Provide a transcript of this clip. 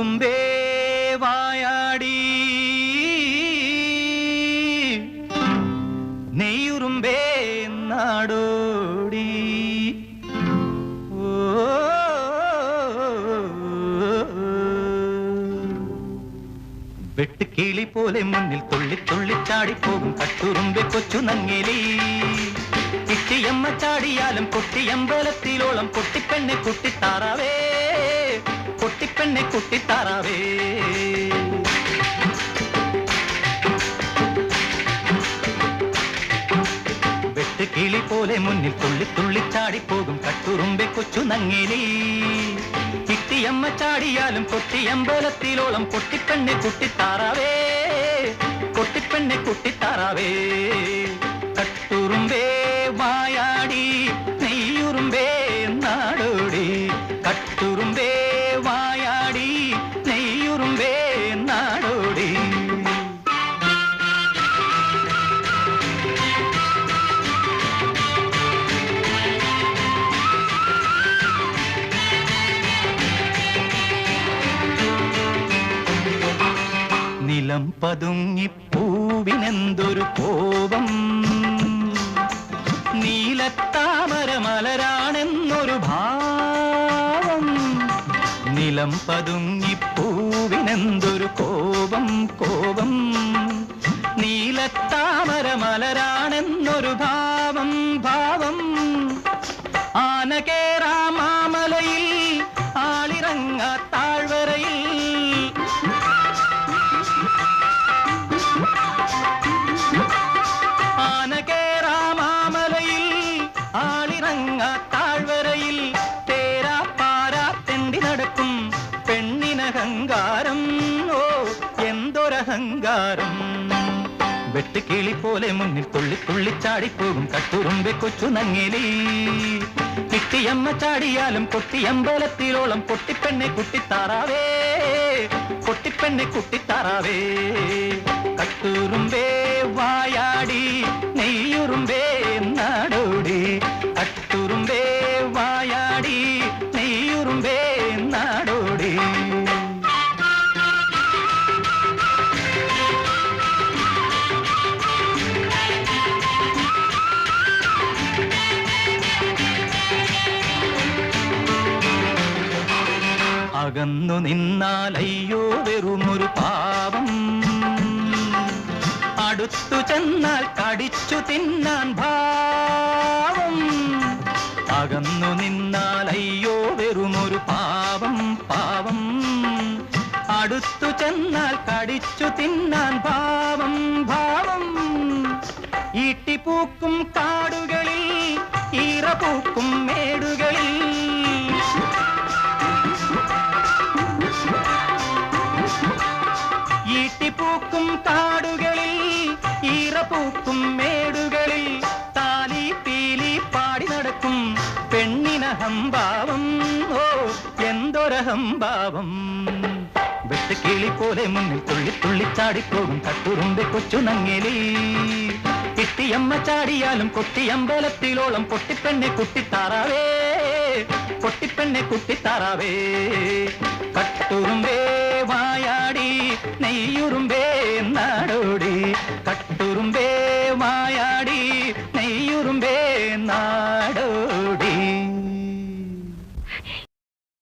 കട്ടുറുമ്പേ വായാടി നെയ്യുറുമ്പേ നാടോടി വെട്ടുകിളി പോലെ മുന്നിൽ തുള്ളി തുള്ളി ചാടിപ്പോകും കട്ടുറുമ്പെ കൊച്ചു നങ്ങേലി കിട്ടിയമ്മ ചാടിയാലും കൊട്ടിയമ്പലത്തിലോളം പൊട്ടിപ്പെണ്ണെ കുട്ടിത്താറാവേ പൊട്ടിപ്പെണ്ണെ കുട്ടിത്താറാവേ വെട്ടുകിളി പോലെ മുന്നിൽ തുള്ളി തുള്ളി ചാടിപ്പോകും കട്ടുറുമ്പെ കൊച്ചു നങ്ങേലി കിട്ടിയമ്മ ചാടിയാലും കൊട്ടിയമ്പലത്തിലോളം പൊട്ടിപ്പെണ്ണെ കുട്ടിത്താറാവേ പൊട്ടിപ്പെണ്ണെ കുട്ടിത്താറാവേ കട്ടുറുമ്പേ വായാടി നെയ്യുറുമ്പേ നാടോടി കട്ടുറുമ്പേ വായാടി നെയ്യുറുമ്പേ നാടോടി നിലം പതുങ്ങിപ്പൂവിനെന്തൊരു കോപം നീലത്താമര മലരാണെന്നൊരു ഭാവം നിലം പതുങ്ങിപ്പൂവിനെന്തൊരു കോപം കോപം നീലത്താമര മലരാണെന്നൊരു ഭാവം ഭാവം ആനകേറാ മാമലയിൽ ആളിറങ്ങാ താഴ്വരയിൽ താഴ്വരയിൽ തേരാ പാരാ തെണ്ടി നടക്കും പെണ്ണിനഹങ്കാരം ഓ എന്തൊരഹങ്കാരം വെട്ടുകിളി പോലെ മുന്നിൽ തുള്ളി തുള്ളി ചാടിപ്പോകും കട്ടുറുമ്പെ കൊച്ചു നങ്ങേലി കിട്ടിയമ്മ ചാടിയാലും കൊട്ടിയമ്പലത്തിലോളം പൊട്ടിപ്പെണ്ണെ കുട്ടിത്താറാവേ പൊട്ടിപ്പെണ്ണെ കുട്ടിത്താറാവേ കട്ടുറുമ്പേ വായാടി നെയ്യുറുമ്പേ നാടോടി കട്ടുറുമ്പേ വായാടി നെയ്യുറുമ്പേ നാടോടി അകന്നു നിന്നാലയ്യോ വെറുമൊരു പാവം അടുത്തു ചെന്നാൽ കടിച്ചു തിന്നാൻ ഭാവം അകന്നു നിന്നാലയ്യോ വെറുമൊരു പാവം പാവം അടുത്തു ചെന്നാൽ കടിച്ചു തിന്നാൻ ഭാവം ഭാവം ഈട്ടിപ്പൂക്കും കാടുകളിൽ ഈറപൂക്കും മേടുകളിൽ ഈട്ടിപ്പൂക്കും കാടുകളിൽ ഈറപൂക്കും മേടുകളിൽ താലി പീലി പാടി നടക്കും പെണ്ണിനഹംഭാവം ഓ എന്തൊരഹംഭാവം വെട്ടുകിളി പോലെ മുന്നിൽ തുള്ളി തുള്ളി ചാടിപ്പോകും കട്ടുറുമ്പെ കൊച്ചു നങ്ങേലി കിട്ടിയമ്മ ചാടിയാലും കൊട്ടിയമ്പലത്തിലോളം പൊട്ടിപ്പെണ്ണെ കുട്ടിത്താറാവേ പൊട്ടിപ്പെണ്ണെ കുട്ടിത്താറാവേ കട്ടുറുമ്പേ വായാടി നെയ്യുറുമ്പേ നാടോടി കട്ടുറുമ്പേ വായാടി